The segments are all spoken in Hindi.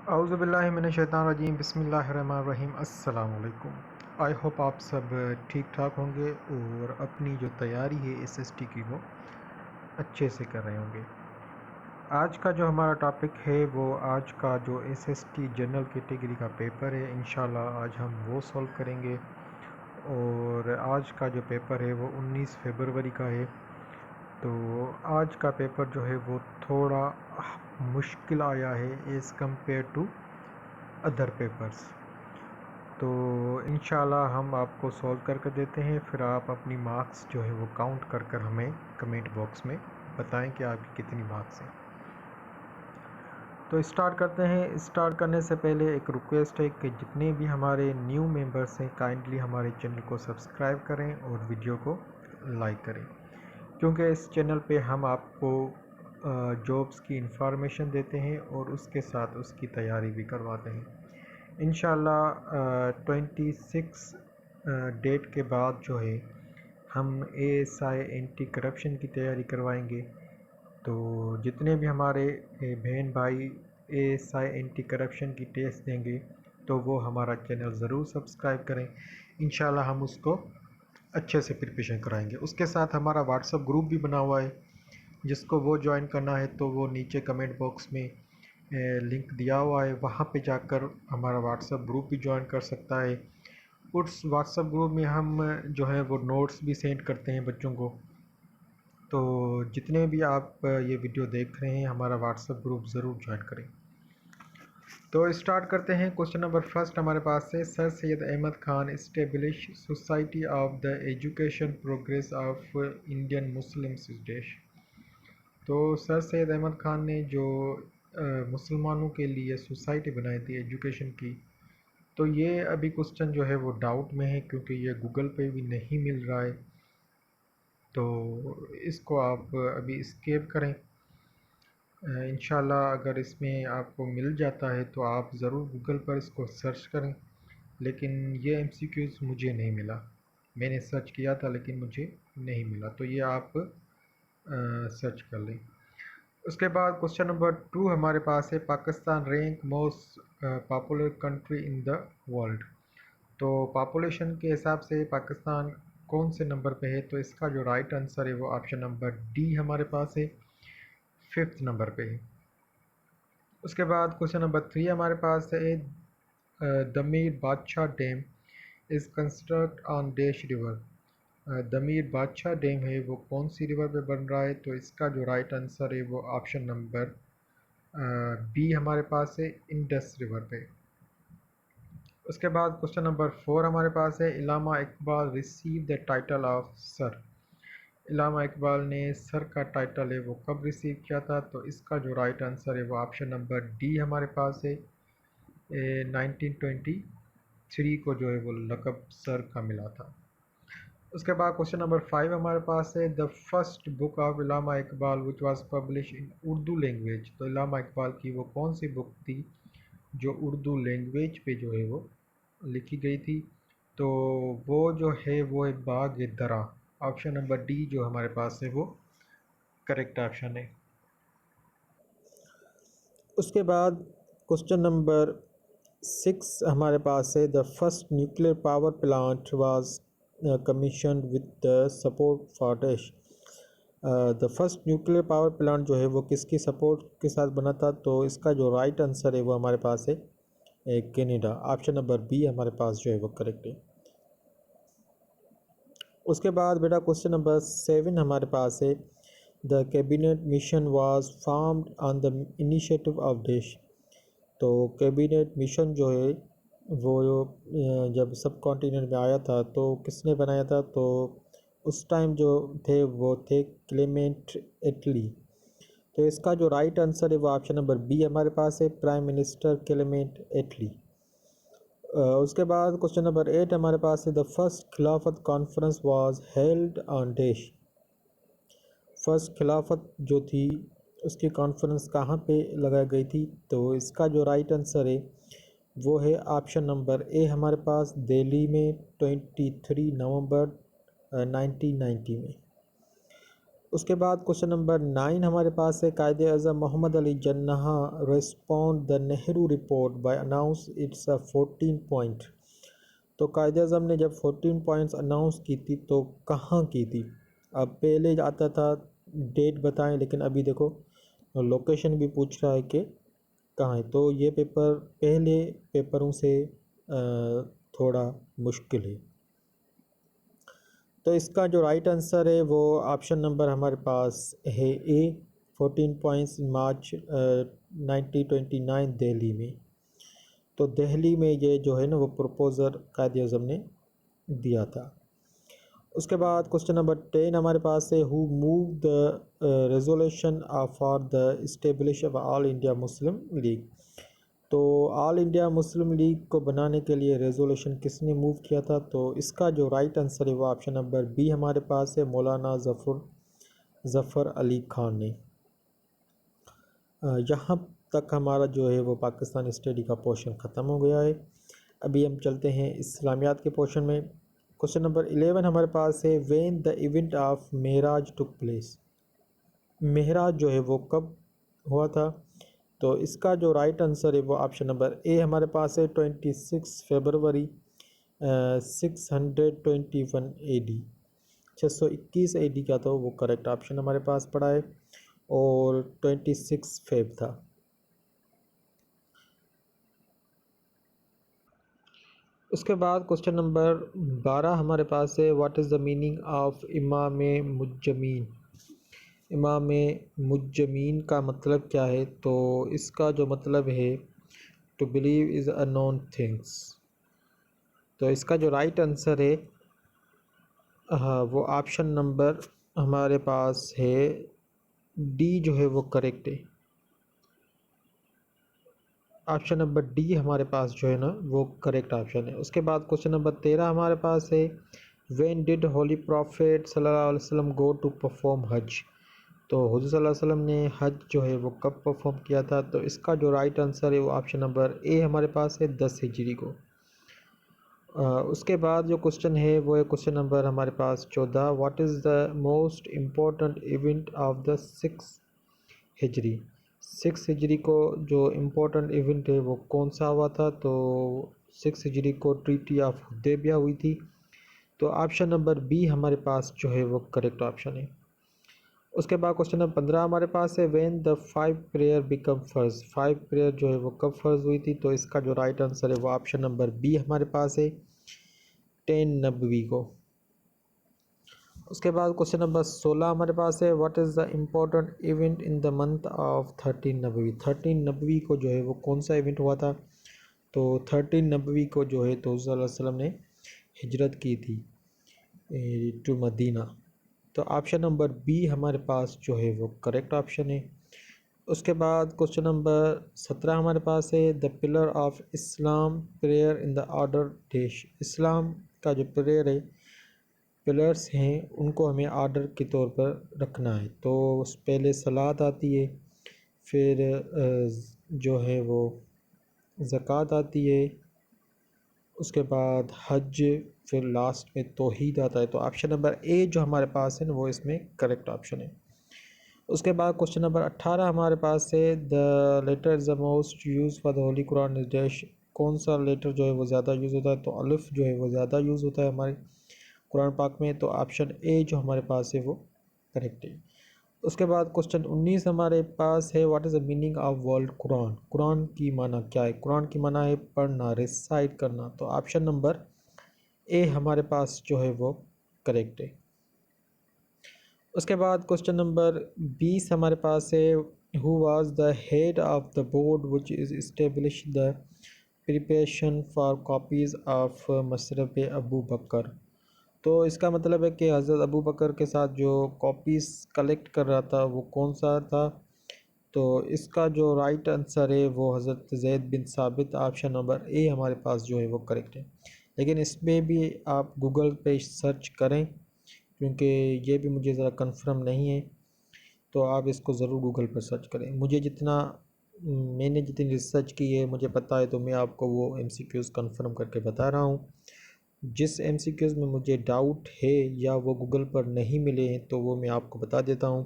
औज़ुबिल्लाहिमिनश्शैतानिर्रजीम बिस्मिल्लाहिर्रहमानिर्रहीम अस्सलाम वालेकुम। आई होप आप सब ठीक ठाक होंगे और अपनी जो तैयारी है एसएसटी की वो अच्छे से कर रहे होंगे। आज का जो हमारा टॉपिक है वो आज का जो एसएसटी जनरल कैटेगरी का पेपर है, इंशाल्लाह आज हम वो सॉल्व करेंगे। और आज का जो पेपर है वो 19 फरवरी का है। तो आज का पेपर जो है वो थोड़ा मुश्किल आया है as compare to other papers. तो इंशाल्लाह हम आपको सॉल्व करके देते हैं, फिर आप अपनी मार्क्स जो है वो काउंट कर कर हमें कमेंट बॉक्स में बताएं कि आपकी कितनी मार्क्स हैं। तो स्टार्ट करते हैं। स्टार्ट करने से पहले एक रिक्वेस्ट है कि जितने भी हमारे न्यू मेंबर्स हैं काइंडली हमारे चैनल को सब्सक्राइब करें और वीडियो को लाइक करें, क्योंकि इस चैनल पे हम आपको जॉब्स की इंफॉर्मेशन देते हैं और उसके साथ उसकी तैयारी भी करवाते हैं। इंशाल्लाह 26 डेट के बाद जो है हम ASI एंटी करप्शन की तैयारी करवाएंगे। तो जितने भी हमारे बहन भाई ASI एंटी करप्शन की टेस्ट देंगे तो वो हमारा चैनल ज़रूर सब्सक्राइब करें। इंशाल्लाह हम उसको अच्छे से प्रिपरेशन कराएंगे। उसके साथ हमारा व्हाट्सएप ग्रुप भी बना हुआ है, जिसको वो ज्वाइन करना है तो वो नीचे कमेंट बॉक्स में लिंक दिया हुआ है, वहाँ पे जाकर हमारा व्हाट्सएप ग्रुप भी ज्वाइन कर सकता है। उस व्हाट्सएप ग्रुप में हम जो है वो नोट्स भी सेंड करते हैं बच्चों को। तो जितने भी आप ये वीडियो देख रहे हैं हमारा व्हाट्सएप ग्रुप ज़रूर ज्वाइन करें। तो स्टार्ट करते हैं। क्वेश्चन नंबर फर्स्ट हमारे पास है, sir Syed Ahmad Khan establish society of the education progress of Indian Muslims देश। तो सर सैयद अहमद खान ने जो मुसलमानों के लिए सोसाइटी बनाई थी एजुकेशन की, तो ये अभी क्वेश्चन जो है वो डाउट में है क्योंकि ये गूगल पे भी नहीं मिल रहा है। तो इसको आप अभी स्किप करें। इंशाल्लाह अगर इसमें आपको मिल जाता है तो आप ज़रूर गूगल पर इसको सर्च करें, लेकिन ये MCQs मुझे नहीं मिला। मैंने सर्च किया था लेकिन मुझे नहीं मिला, तो ये आप सर्च कर लें। उसके बाद क्वेश्चन नंबर 2 हमारे पास है, Pakistan rank most popular country in the world. तो पॉपुलेशन के हिसाब से पाकिस्तान कौन से नंबर पे है? तो इसका जो राइट आंसर है वो ऑप्शन नंबर डी हमारे पास है, 5th नंबर पे है। उसके बाद क्वेश्चन नंबर 3 हमारे पास है, दमीर बादशाह dam is construct on dash river. दमीर बादशाह डैम है वो कौन सी रिवर पे बन रहा है? तो इसका जो राइट आंसर है वो ऑप्शन नंबर बी हमारे पास है, इंडस रिवर पे। उसके बाद क्वेश्चन नंबर 4 हमारे पास है, Allama Iqbal receive the title of sir. Allama Iqbal ने सर का टाइटल है वो कब रिसीव किया था? तो इसका जो राइट आंसर है वो ऑप्शन नंबर डी हमारे पास है, 1923 को जो है वो लक़ब सर का मिला था। उसके बाद क्वेश्चन नंबर 5 हमारे पास है, the first book of Allama Iqbal which was publish in Urdu language. तो इल्लामा इकबाल की वो कौन सी बुक थी जो उर्दू लैंग्वेज पे जो है वो लिखी गई थी? तो वो जो है वो है बाग दरा। ऑप्शन नंबर डी जो हमारे पास है वो करेक्ट ऑप्शन है। उसके बाद क्वेश्चन नंबर 6 हमारे पास है, the first nuclear power plant was commission with the support for dash. The first nuclear power plant जो है वो किसकी सपोर्ट के साथ बना था? तो इसका जो राइट आंसर है वो हमारे पास है कनाडा। ऑप्शन नंबर बी हमारे पास जो है वो करेक्ट है। उसके बाद बेटा क्वेश्चन नंबर 7 हमारे पास है, the cabinet mission was formed on the initiative of dash. तो कैबिनेट मिशन जो है वो जब सब कॉन्टिनेंट में आया था तो किसने बनाया था? तो उस टाइम जो थे वो थे क्लेमेंट एटली। तो इसका जो राइट आंसर है वो ऑप्शन नंबर बी हमारे पास है, प्राइम मिनिस्टर क्लेमेंट एटली। उसके बाद क्वेश्चन नंबर 8 हमारे पास है, द फर्स्ट खिलाफत conference was held on dash. First खिलाफत जो थी उसकी कॉन्फ्रेंस कहाँ पे लगाई गई थी? तो इसका जो राइट आंसर है वो है ऑप्शन नंबर ए हमारे पास, दिल्ली में 23 नवंबर 1990 में। उसके बाद क्वेश्चन नंबर 9 हमारे पास है, कायदे अज़म मोहम्मद अली जन्ना respond the Nehru report by announce it's 14 point. तो कायदे अज़म ने जब 14 पॉइंट्स अनाउंस की थी तो कहाँ की थी। अब पहले आता था डेट बताएं, लेकिन अभी देखो लोकेशन भी पूछ रहा है कि कहाँ है। तो ये पेपर पहले पेपरों से थोड़ा मुश्किल है। तो इसका जो राइट आंसर है वो ऑप्शन नंबर हमारे पास है ए, 14 पॉइंट्स मार्च 1929 दिल्ली में। तो दिल्ली में ये जो है ना वो प्रपोज़र कायदे अज़म ने दिया था। उसके बाद क्वेश्चन नंबर 10 हमारे पास है, who move the resolution for the establish of all India Muslim league. तो ऑल इंडिया मुस्लिम लीग को बनाने के लिए रेजोल्यूशन किसने मूव किया था। तो इसका जो राइट आंसर है वो ऑप्शन नंबर बी हमारे पास है, मौलाना ज़फ़र अली खान ने। यहाँ तक हमारा जो है वो पाकिस्तान स्टडी का पोर्शन ख़त्म हो गया है। अभी हम चलते हैं इस्लामियात के पोर्शन में। क्वेश्चन नंबर 11 हमारे पास है, when the event of Meraj took place. Meraj जो है वो कब हुआ था। तो इसका जो राइट आंसर है वो ऑप्शन नंबर ए हमारे पास है, 26 फरवरी 621 AD, 621 AD का। तो वो करेक्ट ऑप्शन हमारे पास पड़ा है और 26 फेब था। उसके बाद क्वेश्चन नंबर 12 हमारे पास है, what is the meaning of इमाम मुज्जमीन। इमाम मुज्जमीन का मतलब क्या है। तो इसका जो मतलब है, to believe is unknown things. तो इसका जो राइट आंसर है हाँ वो ऑप्शन नंबर हमारे पास है डी जो है वो करेक्ट है। ऑप्शन नंबर डी हमारे पास जो है ना वो करेक्ट ऑप्शन है। उसके बाद क्वेश्चन नंबर 13 हमारे पास है, व्हेन डिड होली प्रॉफिट सल्लल्लाहु अलैहि वसल्लम गो टू परफॉर्म हज। तो हुज़ूर सल्लल्लाहु अलैहि वसल्लम ने हज जो है वो कब परफॉर्म किया था। तो इसका जो राइट आंसर है वो ऑप्शन नंबर ए हमारे पास है, 10 हिजरी को। उसके बाद जो क्वेश्चन है वो है क्वेश्चन नंबर हमारे पास 14, what is the most important event of the 6 हिजरी। 6 हिजरी को जो इम्पोर्टेंट इवेंट है वो कौन सा हुआ था। तो 6 हिजरी को ट्रीटी ऑफ हुदैबिया हुई थी। तो ऑप्शन नंबर बी हमारे पास जो है वो करेक्ट ऑप्शन है। उसके बाद क्वेश्चन नंबर 15 हमारे पास है, व्हेन द 5 प्रेयर बिकम फ़र्ज। 5 प्रेयर जो है वो कब फ़र्ज हुई थी। तो इसका जो राइट आंसर है वो ऑप्शन नंबर बी हमारे पास है, 10 नबवी को। उसके बाद क्वेश्चन नंबर 16 हमारे पास है, what is the important event in the month of 13 नबवी। 13 नबवी को जो है वो कौन सा इवेंट हुआ था। तो 13 नबवी को जो है तो सल्लल्लाहु अलैहि वसल्लम ने हिजरत की थी टू मदीना। तो ऑप्शन नंबर बी हमारे पास जो है वो करेक्ट ऑप्शन है। उसके बाद क्वेश्चन नंबर 17 हमारे पास है, the pillar of Islam prayer in the order dash. Islam का जो प्रेयर है, पिलर्स हैं, उनको हमें आर्डर के तौर पर रखना है। तो पहले सलात आती है, फिर जो है वो ज़कात आती है, उसके बाद हज, फिर लास्ट में तौहीद आता है। तो ऑप्शन नंबर ए जो हमारे पास है ना वो इसमें करेक्ट ऑप्शन है। उसके बाद क्वेश्चन नंबर 18 हमारे पास है, the letter is the most use for the holy Quran is dash. कौन सा लेटर जो है वो ज़्यादा यूज़ होता है। तो अलिफ जो है वो ज़्यादा यूज़ होता है हमारे कुरान पाक में। तो ऑप्शन ए जो हमारे पास है वो करेक्ट है। उसके बाद क्वेश्चन 19 हमारे पास है, what is the meaning of word Quran. Quran की माना क्या है। कुरान की माना है पढ़ना, रिसाइट करना। तो ऑप्शन नंबर ए हमारे पास जो है वो करेक्ट है। उसके बाद क्वेश्चन नंबर 20 हमारे पास है, who was the head of the board which is establish the preparation for copies of मशरब अबू बकर। तो इसका मतलब है कि हज़रत अबू बकर के साथ जो कॉपीज़ कलेक्ट कर रहा था वो कौन सा था। तो इसका जो राइट आंसर है वो हज़रत ज़ैद बिन साबित, ऑप्शन नंबर ए हमारे पास जो है वो करेक्ट है। लेकिन इसमें भी आप गूगल पे सर्च करें, क्योंकि ये भी मुझे ज़रा कंफर्म नहीं है। तो आप इसको ज़रूर गूगल पर सर्च करें। मुझे जितना मैंने जितनी रिसर्च की है मुझे पता है, तो मैं आपको वो MCQs कंफर्म करके बता रहा हूँ। जिस एमसीक्यूज़ में मुझे डाउट है या वो गूगल पर नहीं मिले हैं तो वो मैं आपको बता देता हूँ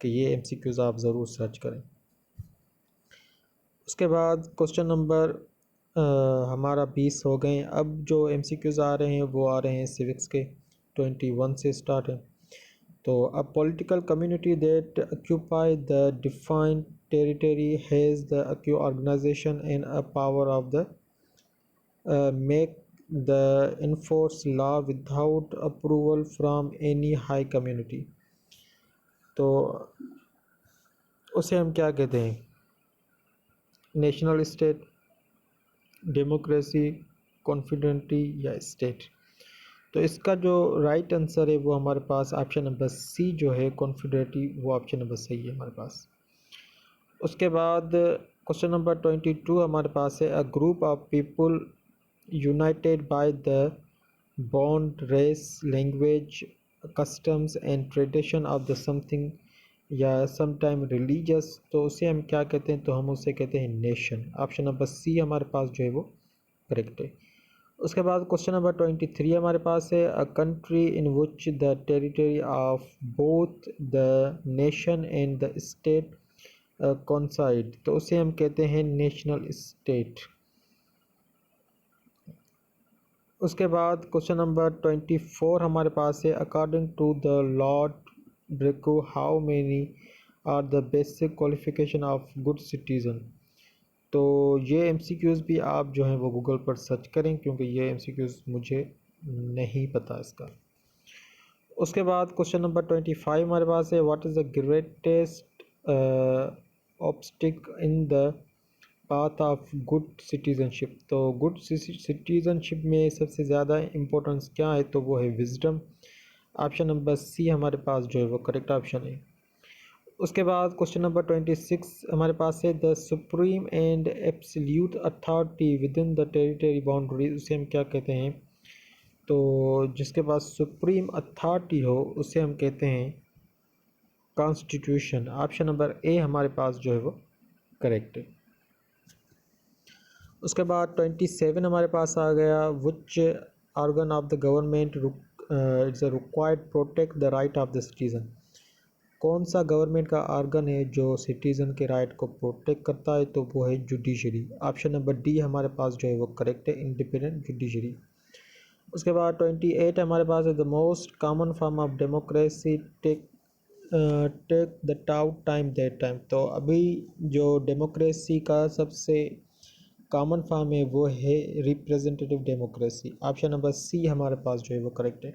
कि ये एमसीक्यूज़ आप ज़रूर सर्च करें। उसके बाद क्वेश्चन नंबर हमारा 20 हो गए। अब जो एमसीक्यूज़ आ रहे हैं वो आ रहे हैं सिविक्स के, 21 से स्टार्ट है। तो a political community that occupy the defined territory has the organisation and a power of the make the enforce law without approval from any high community। तो उसे हम क्या कहते हैं? नेशनल स्टेट, डेमोक्रेसी, कॉन्फिडेंटी या स्टेट। तो इसका जो राइट आंसर है वो हमारे पास ऑप्शन नंबर सी जो है कॉन्फिडेंटी, वो ऑप्शन नंबर सही है हमारे पास। उसके बाद क्वेश्चन नंबर 22 हमारे पास है, a group of people united by the bond race language customs and tradition of the something या समटाइम रिलीजियस, तो उसे हम क्या कहते हैं? तो हम उसे कहते हैं नेशन। ऑप्शन नंबर सी हमारे पास जो है वो करेक्ट है। उसके बाद क्वेश्चन नंबर 23 हमारे पास है, a country in which the territory of both the nation and the state कॉन्साइड, तो उसे हम कहते हैं नेशनल स्टेट। उसके बाद क्वेश्चन नंबर 24 हमारे पास है, according to the lord Bryce how many are the basic qualification of good citizen. तो ये एमसीक्यूज़ भी आप जो हैं वो गूगल पर सर्च करें क्योंकि ये एमसीक्यूज़ मुझे नहीं पता इसका। उसके बाद क्वेश्चन नंबर 25 हमारे पास है, what is the greatest obstacle in the path of good citizenship. तो गुड सिटीज़नशिप में सबसे ज़्यादा इम्पोर्टेंस क्या है? तो वो है विजडम। ऑप्शन नंबर सी हमारे पास जो है वो करेक्ट ऑप्शन है। उसके बाद क्वेश्चन नंबर 26 हमारे पास है, the supreme and absolute authority with in the territory boundary, उसे हम क्या कहते हैं? तो जिसके पास सुप्रीम अथॉरिटी हो उसे हम कहते हैं कॉन्स्टिट्यूशन। ऑप्शन नंबर ए हमारे पास जो है वो करेक्ट है। उसके बाद 27 हमारे पास आ गया, which organ of the government it's required protect the right of the citizen. कौन सा गवर्नमेंट का ऑर्गन है जो सिटीज़न के राइट को प्रोटेक्ट करता है? तो वो है जुडिशरी। ऑप्शन नंबर डी हमारे पास जो है वो करेक्ट है, इंडिपेंडेंट जुडिशरी। उसके बाद 28 हमारे पास है, the most common form of democracy take the tout time that time. तो अभी जो डेमोक्रेसी का सबसे कॉमन फॉर्म है वो है representative democracy. Option number C हमारे पास जो है वो करेक्ट है।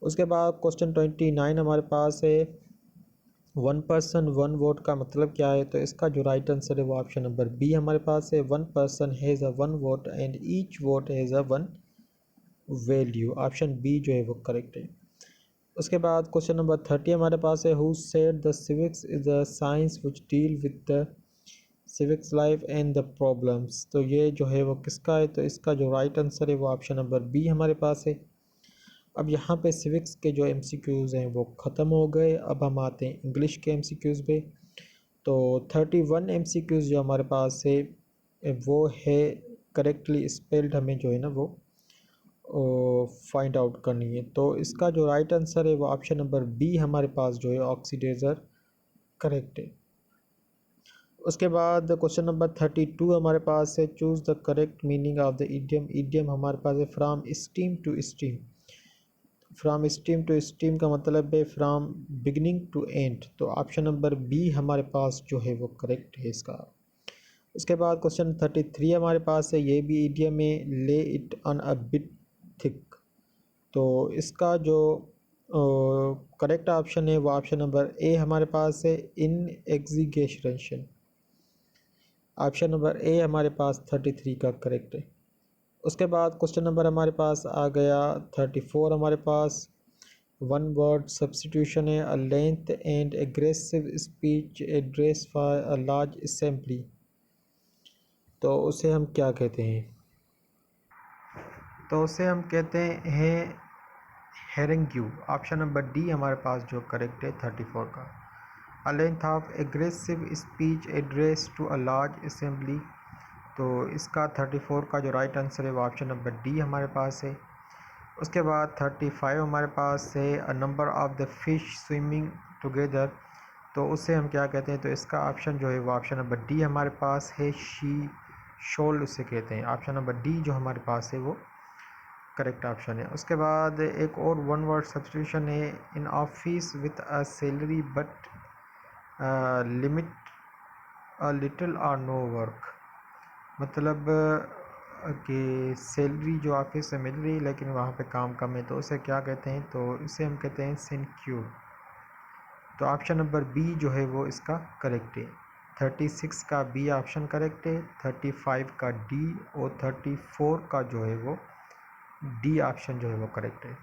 उसके बाद क्वेश्चन 29 हमारे पास है, वन पर्सन वन वोट का मतलब क्या है? तो इसका जो राइट आंसर है वो ऑप्शन नंबर बी हमारे पास है, one person has a one vote and each vote has a one value. Option B जो है वो करेक्ट है। उसके बाद क्वेश्चन नंबर 30 हमारे पास है, who said the civics is a science which deal with the civics life and the problems. तो ये जो है वो किसका है? तो इसका जो राइट आंसर है वो ऑप्शन नंबर बी हमारे पास है। अब यहाँ पे सिविक्स के जो एमसीक्यूज़ हैं वो ख़त्म हो गए। अब हम आते हैं इंग्लिश के एमसीक्यूज़ पे। तो 31 एमसीक्यूज़ जो हमारे पास है वो है करेक्टली स्पेल्ड, हमें जो है ना वो फाइंड आउट करनी है। तो इसका जो राइट आंसर है वो ऑप्शन नंबर बी हमारे पास जो है ऑक्सीडाइज़र करेक्ट है। उसके बाद क्वेश्चन नंबर 32 हमारे पास है, choose the correct meaning of the idiom. Idiom हमारे पास है from steam to steam. From steam to steam का मतलब है फ्राम बिगिनिंग टू एंड। तो ऑप्शन नंबर बी हमारे पास जो है वो करेक्ट है इसका। उसके बाद क्वेश्चन 33 हमारे पास है, ये भी इडियम में, ले it on a bit thick. तो इसका जो करेक्ट ऑप्शन है वो ऑप्शन नंबर ए हमारे पास है, इन एग्जीगेशन। ऑप्शन नंबर ए हमारे पास 33 का करेक्ट है। उसके बाद क्वेश्चन नंबर हमारे पास आ गया 34 हमारे पास, वन वर्ड सब्सटीट्यूशन है, a length and aggressive speech address for a large assembly. तो उसे हम क्या कहते हैं? तो उसे हम कहते हैं हेरेंग्यू। ऑप्शन नंबर डी हमारे पास जो करेक्ट है 34 का। A length of aggressive speech address to a large assembly. तो इसका 34 का जो राइट आंसर है वो ऑप्शन नंबर डी हमारे पास है। उसके बाद 35 हमारे पास है a number of the fish swimming together, तो उससे हम क्या कहते हैं, तो इसका ऑप्शन जो है वो ऑप्शन नंबर डी हमारे पास है, शी शोल उसे कहते हैं। ऑप्शन नंबर डी जो हमारे पास है वो करेक्ट ऑप्शन है। उसके बाद एक और वन वर्ड सब्स्टिट्यूशन है, in office with a salary but limit a little और नो वर्क, मतलब कि सैलरी जो ऑफिस से मिल रही है लेकिन वहाँ पे काम कम है, तो उसे क्या कहते हैं, तो इसे हम कहते हैं सिनक्यूर। तो ऑप्शन नंबर बी जो है वो इसका करेक्ट है। 36 का बी ऑप्शन करेक्ट है, 35 का डी और 34 का जो है वो डी ऑप्शन जो है वो करेक्ट है।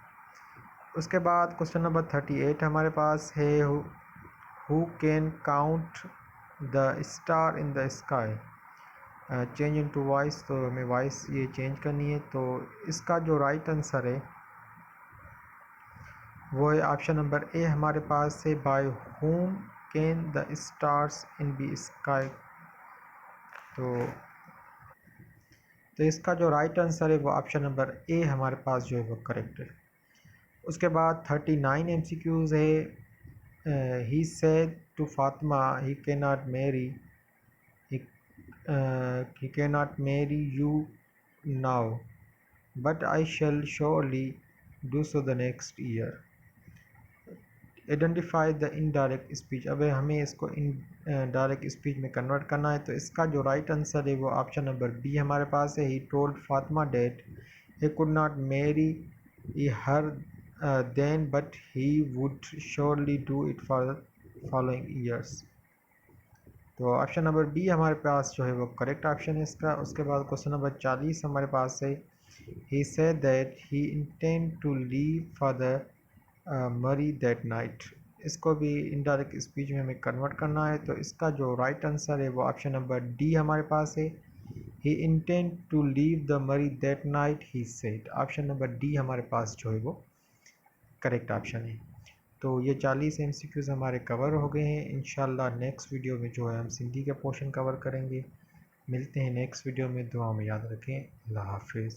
उसके बाद क्वेश्चन नंबर 38 हमारे पास है, who can count the star in the sky, change into voice, तो हमें वॉइस ये चेंज करनी है। तो इसका जो राइट आंसर है वो है ऑप्शन नंबर ए हमारे पास है, by whom can the stars in be sky. तो इसका जो राइट आंसर है वो ऑप्शन नंबर ए हमारे पास जो है वो करेक्ट है। उसके बाद 39 MCQs है, he said to Fatima he can not marry, he cannot marry you now, but I shall surely do so the next year. Identify the indirect speech, अब हमें इसको इन डायरेक्ट स्पीच में कन्वर्ट करना है। तो इसका जो राइट आंसर है वो ऑप्शन नंबर बी हमारे पास है, he told Fatima that he could not marry her then but he would surely do it for following years. तो ऑप्शन नंबर बी हमारे पास जो है वो करेक्ट ऑप्शन है इसका। उसके बाद क्वेश्चन नंबर 40 हमारे पास है, he said that he intend to leave for the Murree that night, इसको भी इनडायरेक्ट स्पीच में हमें कन्वर्ट करना है। तो इसका जो राइट आंसर है वो ऑप्शन नंबर डी हमारे पास है, ही intend to leave the Murree that night he said. Option number D हमारे पास जो है वो करेक्ट ऑप्शन है। तो ये 40 MCQs हमारे कवर हो गए हैं। इंशाल्लाह नेक्स्ट वीडियो में जो है हम सिंधी का पोर्शन कवर करेंगे। मिलते हैं नेक्स्ट वीडियो में, दुआ में याद रखें। अल्लाह हाफिज़।